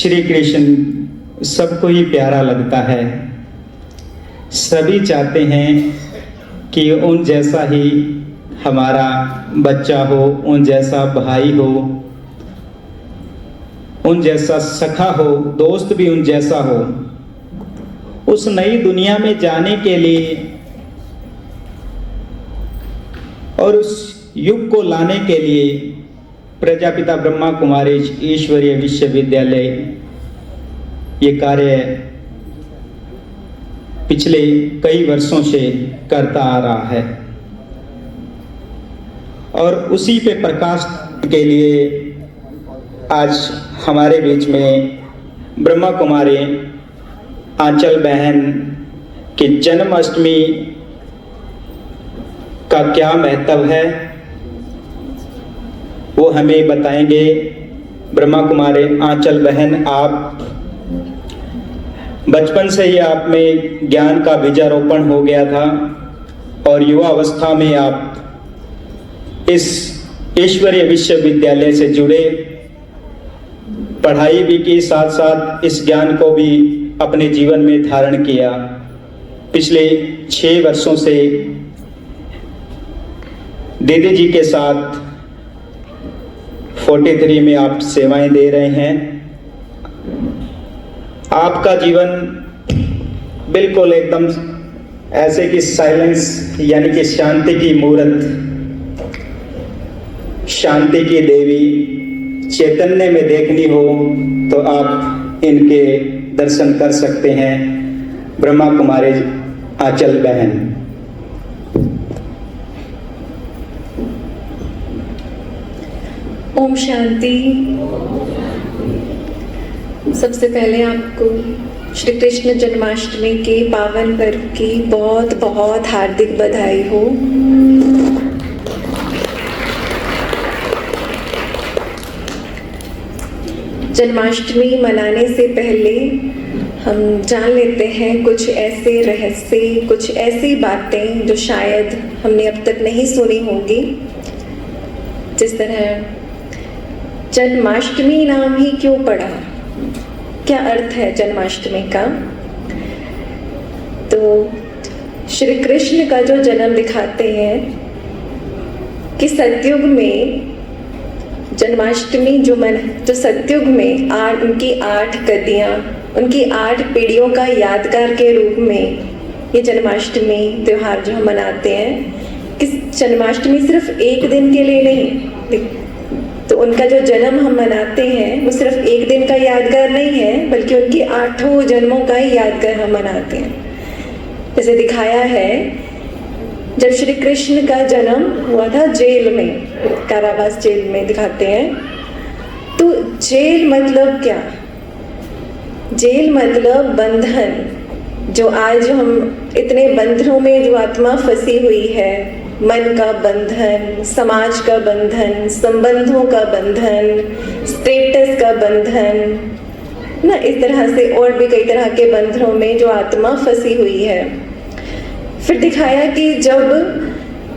श्री कृष्ण सबको ही प्यारा लगता है। सभी चाहते हैं कि उन जैसा ही हमारा बच्चा हो, उन जैसा भाई हो, उन जैसा सखा हो, दोस्त भी उन जैसा हो। उस नई दुनिया में जाने के लिए और उस युग को लाने के लिए प्रजापिता ब्रह्मा कुमारी ईश्वरीय विश्वविद्यालय ये कार्य पिछले कई वर्षों से करता आ रहा है और उसी पे प्रकाश के लिए आज हमारे बीच में ब्रह्मा कुमारी आंचल बहन की जन्माष्टमी का क्या महत्व है वो हमें बताएंगे। ब्रह्मा कुमारी आंचल बहन, आप बचपन से ही आप में ज्ञान का बीजारोपण हो गया था और युवा अवस्था में आप इस ईश्वरीय विश्वविद्यालय से जुड़े, पढ़ाई भी की, साथ साथ इस ज्ञान को भी अपने जीवन में धारण किया। पिछले 6 वर्षों से दीदी जी के साथ 43 में आप सेवाएं दे रहे हैं। आपका जीवन बिल्कुल एकदम ऐसे कि साइलेंस यानी कि शांति की मूर्त, शांति की देवी चैतन्य में देखनी हो तो आप इनके दर्शन कर सकते हैं। ब्रह्मा कुमारी आंचल बहन। ओम शांति। सबसे पहले आपको श्री कृष्ण जन्माष्टमी के पावन पर्व की बहुत बहुत हार्दिक बधाई हो। जन्माष्टमी मनाने से पहले हम जान लेते हैं कुछ ऐसे रहस्य, कुछ ऐसी बातें जो शायद हमने अब तक नहीं सुनी होंगी। जिस तरह जन्माष्टमी नाम ही क्यों पड़ा, क्या अर्थ है जन्माष्टमी का। तो श्री कृष्ण का जो जन्म दिखाते हैं कि सतयुग में जन्माष्टमी जो सतयुग में उनकी 8 कदियाँ, उनकी 8 पीढ़ियों का यादगार के रूप में ये जन्माष्टमी त्योहार जो हम मनाते हैं कि जन्माष्टमी सिर्फ एक दिन के लिए नहीं, तो उनका जो जन्म हम मनाते हैं वो सिर्फ एक दिन का यादगार नहीं है, बल्कि उनकी 8 जन्मों का ही यादगार हम मनाते हैं। जैसे दिखाया है जब श्री कृष्ण का जन्म हुआ था जेल में, कारावास जेल में दिखाते हैं। तो जेल मतलब क्या? जेल मतलब बंधन। जो आज हम इतने बंधनों में जो आत्मा फंसी हुई है, मन का बंधन, समाज का बंधन, संबंधों का बंधन, स्टेटस का बंधन ना, इस तरह से और भी कई तरह के बंधनों में जो आत्मा फंसी हुई है। फिर दिखाया कि जब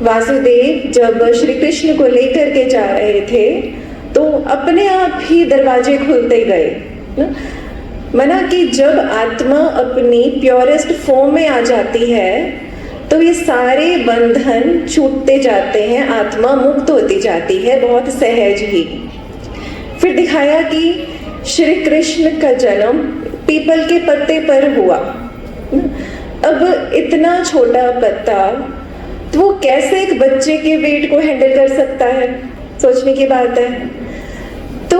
वासुदेव जब श्री कृष्ण को लेकर के जा रहे थे तो अपने आप ही दरवाजे खुलते गए ना। माना कि जब आत्मा अपनी प्योरेस्ट फॉर्म में आ जाती है तो ये सारे बंधन छूटते जाते हैं, आत्मा मुक्त होती जाती है बहुत सहज ही। फिर दिखाया कि श्री कृष्ण का जन्म पीपल के पत्ते पर हुआ। अब इतना छोटा पत्ता तो वो कैसे एक बच्चे के वेट को हैंडल कर सकता है, सोचने की बात है। तो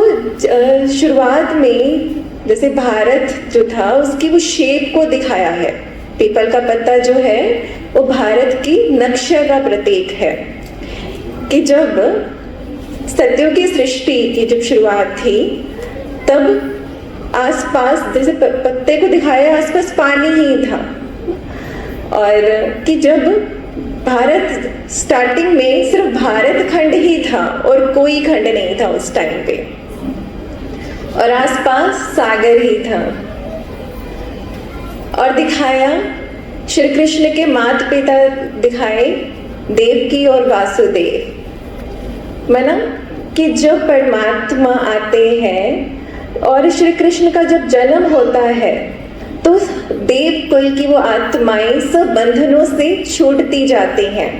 शुरुआत में जैसे भारत जो था उसकी वो शेप को दिखाया है। पीपल का पत्ता जो है वो भारत की नक्शा का प्रतीक है कि जब सत्यों की सृष्टि की जब शुरुआत थी तब आसपास जैसे पत्ते को दिखाया आसपास पानी ही था, और कि जब भारत स्टार्टिंग में सिर्फ भारत खंड ही था और कोई खंड नहीं था उस टाइम पे, और आसपास सागर ही था। और दिखाया श्री कृष्ण के माता पिता दिखाए, देवकी और वासुदेव। माना कि जब परमात्मा आते हैं और श्री कृष्ण का जब जन्म होता है तो देव कुल की वो आत्माएं सब बंधनों से छूटती जाती हैं।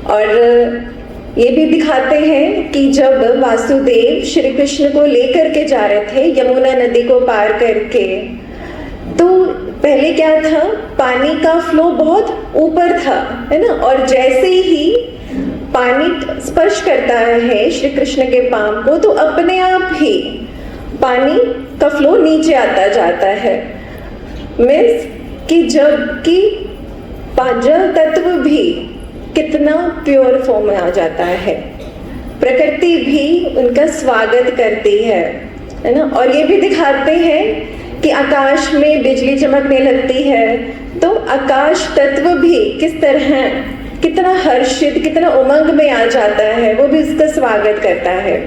और ये भी दिखाते हैं कि जब वासुदेव श्री कृष्ण को लेकर के जा रहे थे यमुना नदी को पार करके, तो पहले क्या था, पानी का फ्लो बहुत ऊपर था, है ना, और जैसे ही पानी स्पर्श करता है श्री कृष्ण के पांव को तो अपने आप ही पानी का फ्लो नीचे आता जाता है। मीन्स कि जबकि जल तत्व भी कितना प्योर फॉर्म में आ जाता है, प्रकृति भी उनका स्वागत करती है ना। और ये भी दिखाते हैं कि आकाश में बिजली चमकने लगती है तो आकाश तत्व भी किस तरह कितना हर्षित, कितना उमंग में आ जाता है, वो भी उसका स्वागत करता है।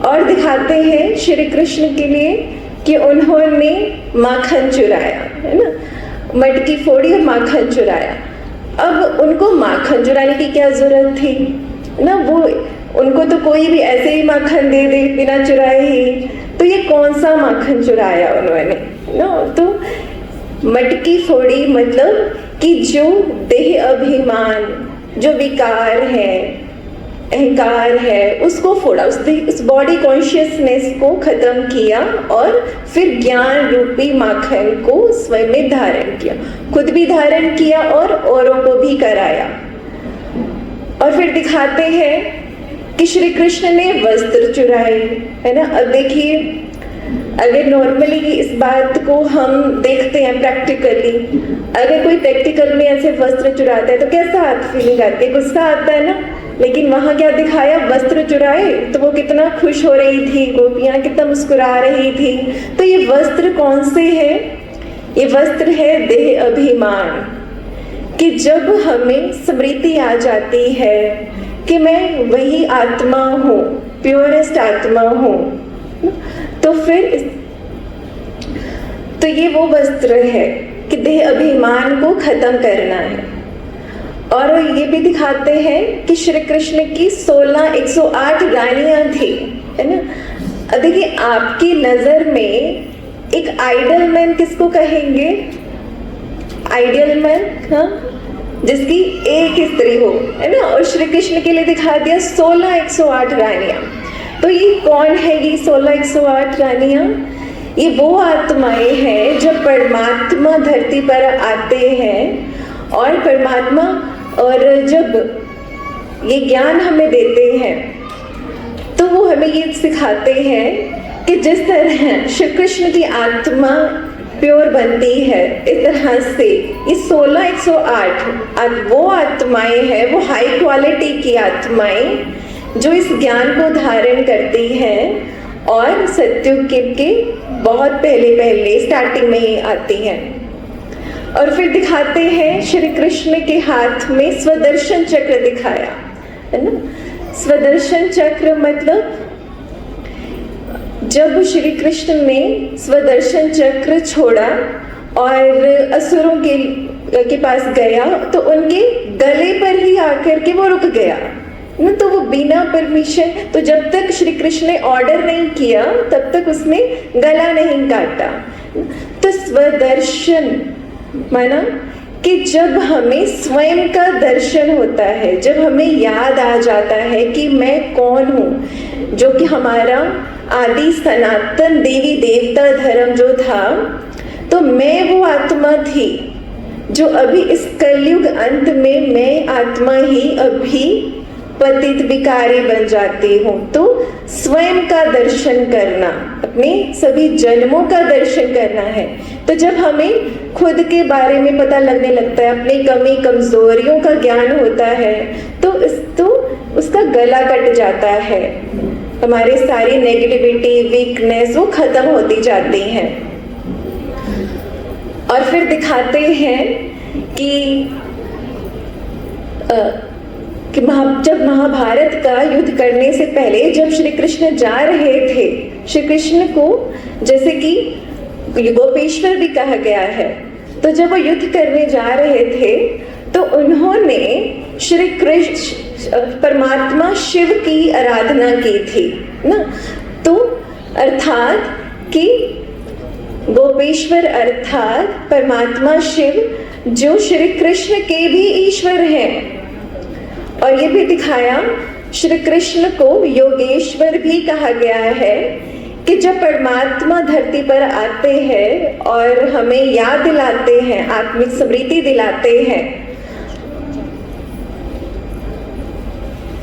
और दिखाते हैं श्री कृष्ण के लिए कि उन्होंने माखन चुराया, है ना, मटकी फोड़ी और माखन चुराया। अब उनको माखन चुराने की क्या जरूरत थी ना, वो उनको तो कोई भी ऐसे ही माखन दे दे बिना चुराए ही, तो ये कौन सा माखन चुराया उन्होंने ना। तो मटकी फोड़ी मतलब कि जो देह अभिमान, जो विकार है, अहंकार है, उसको फोड़ा, उस बॉडी कॉन्शियसनेस को खत्म किया और फिर ज्ञान रूपी माखन को स्वयं में धारण किया, खुद भी धारण किया और औरों को भी कराया। और फिर दिखाते हैं कि श्री कृष्ण ने वस्त्र चुराए, है ना। अब देखिए, अगर नॉर्मली इस बात को हम देखते हैं प्रैक्टिकली, अगर कोई प्रैक्टिकल में ऐसे वस्त्र चुराता है तो कैसा फीलिंग आती है, गुस्सा आता है ना। लेकिन वहां क्या दिखाया, वस्त्र चुराए तो वो कितना खुश हो रही थी, गोपियां कितना मुस्कुरा रही थी। तो ये वस्त्र कौन से है, ये वस्त्र है देह अभिमान, कि जब हमें स्मृति आ जाती है कि मैं वही आत्मा हूँ, प्योरेस्ट आत्मा हूँ, तो फिर तो ये वो वस्त्र है कि देह अभिमान को खत्म करना है। और ये भी दिखाते हैं कि श्री कृष्ण की 108 रानियां थी, है ना। देखिए, आपकी नजर में एक आइडल मैन किसको कहेंगे, आइडियल मैन, हाँ, जिसकी एक स्त्री हो, है ना। और श्री कृष्ण के लिए दिखा दिया 108 रानियां। तो ये कौन है, ये 108 रानियां, ये वो आत्माएं हैं जब परमात्मा धरती पर आते हैं और परमात्मा, और जब ये ज्ञान हमें देते हैं तो वो हमें ये सिखाते हैं कि जिस तरह श्री कृष्ण की आत्मा प्योर बनती है, इस तरह से ये 108 वो आत्माएं हैं, वो हाई क्वालिटी की आत्माएं जो इस ज्ञान को धारण करती हैं और सत्युग के बहुत पहले स्टार्टिंग में ही आती हैं। और फिर दिखाते हैं श्री कृष्ण के हाथ में स्वदर्शन चक्र दिखाया, है ना। स्वदर्शन चक्र मतलब जब श्री कृष्ण ने स्वदर्शन चक्र छोड़ा और असुरों के पास गया तो उनके गले पर ही आकर के वो रुक गया ना। तो वो बिना परमिशन, तो जब तक श्री कृष्ण ने ऑर्डर नहीं किया तब तक उसने गला नहीं काटा। तो स्वदर्शन माना कि जब हमें स्वयं का दर्शन होता है, जब हमें याद आ जाता है कि मैं कौन हूँ, जो कि हमारा आदि सनातन देवी देवता धर्म जो था, तो मैं वो आत्मा थी जो अभी इस कलयुग अंत में मैं आत्मा ही अभी पतित विकारी बन जाती हूँ। तो स्वयं का दर्शन करना, अपने सभी जन्मों का दर्शन करना है। तो जब हमें खुद के बारे में पता लगने लगता है, अपनी कमी कमजोरियों का ज्ञान होता है, तो उसका गला कट जाता है, हमारे सारी नेगेटिविटी, वीकनेस वो खत्म होती जाती हैं। और फिर दिखाते हैं कि जब महाभारत का युद्ध करने से पहले जब श्री कृष्ण जा रहे थे, श्री कृष्ण को जैसे कि गोपेश्वर भी कहा गया है, तो जब वो युद्ध करने जा रहे थे तो उन्होंने श्री कृष्ण परमात्मा शिव की आराधना की थी ना। तो अर्थात कि गोपेश्वर अर्थात परमात्मा शिव जो श्री कृष्ण के भी ईश्वर हैं, और ये भी दिखाया श्री कृष्ण को योगेश्वर भी कहा गया है कि जब परमात्मा धरती पर आते हैं और हमें याद दिलाते हैं, आत्मिक स्मृति दिलाते हैं,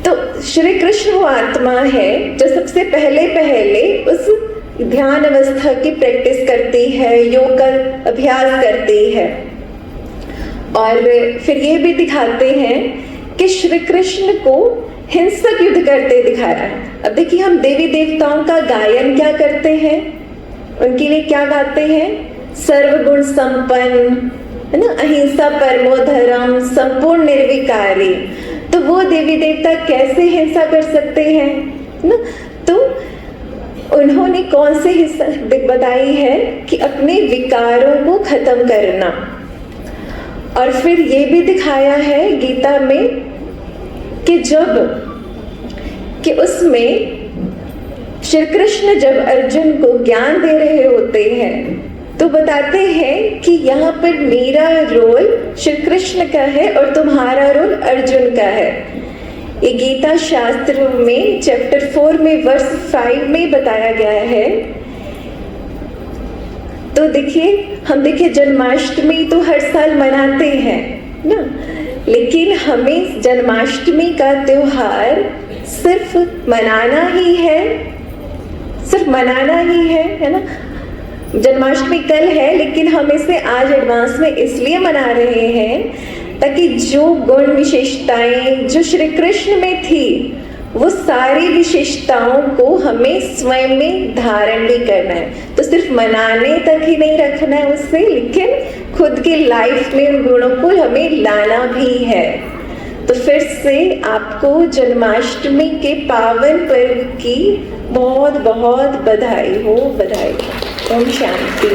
तो श्री कृष्ण वो आत्मा है जो सबसे पहले उस ध्यान अवस्था की प्रैक्टिस करती है, योग का अभ्यास करती है। और फिर ये भी दिखाते हैं कि श्री कृष्ण को हिंसक युद्ध करते दिखाया है। अब देखिए, हम देवी देवताओं का गायन क्या करते हैं, उनके लिए क्या गाते हैं? सर्वगुण संपन्न, है ना, अहिंसा परमो धर्म, संपूर्ण निर्विकारी। तो वो देवी देवता कैसे हिंसा कर सकते हैं ना? तो उन्होंने कौन से हिस्सा बताई है कि अपने विकारों को खत्म करना। और फिर ये भी दिखाया है गीता में कि उसमें श्री कृष्ण जब अर्जुन को ज्ञान दे रहे होते हैं तो बताते हैं कि यहाँ पर मेरा रोल श्री कृष्ण का है और तुम्हारा रोल अर्जुन का है। ये गीता शास्त्र में चैप्टर 4 में वर्स 5 में बताया गया है। तो देखिए, हम देखिए जन्माष्टमी तो हर साल मनाते हैं ना, लेकिन हमें जन्माष्टमी का त्योहार सिर्फ मनाना ही है ना। जन्माष्टमी कल है, लेकिन हम इसे आज एडवांस में इसलिए मना रहे हैं ताकि जो गुण विशेषताएं जो श्री कृष्ण में थी वो सारी विशेषताओं को हमें स्वयं में धारण भी करना है। तो सिर्फ मनाने तक ही नहीं रखना है उससे, लेकिन खुद की लाइफ में उन गुणों को हमें लाना भी है। तो फिर से आपको जन्माष्टमी के पावन पर्व की बहुत बहुत बधाई हो। ओम शांति।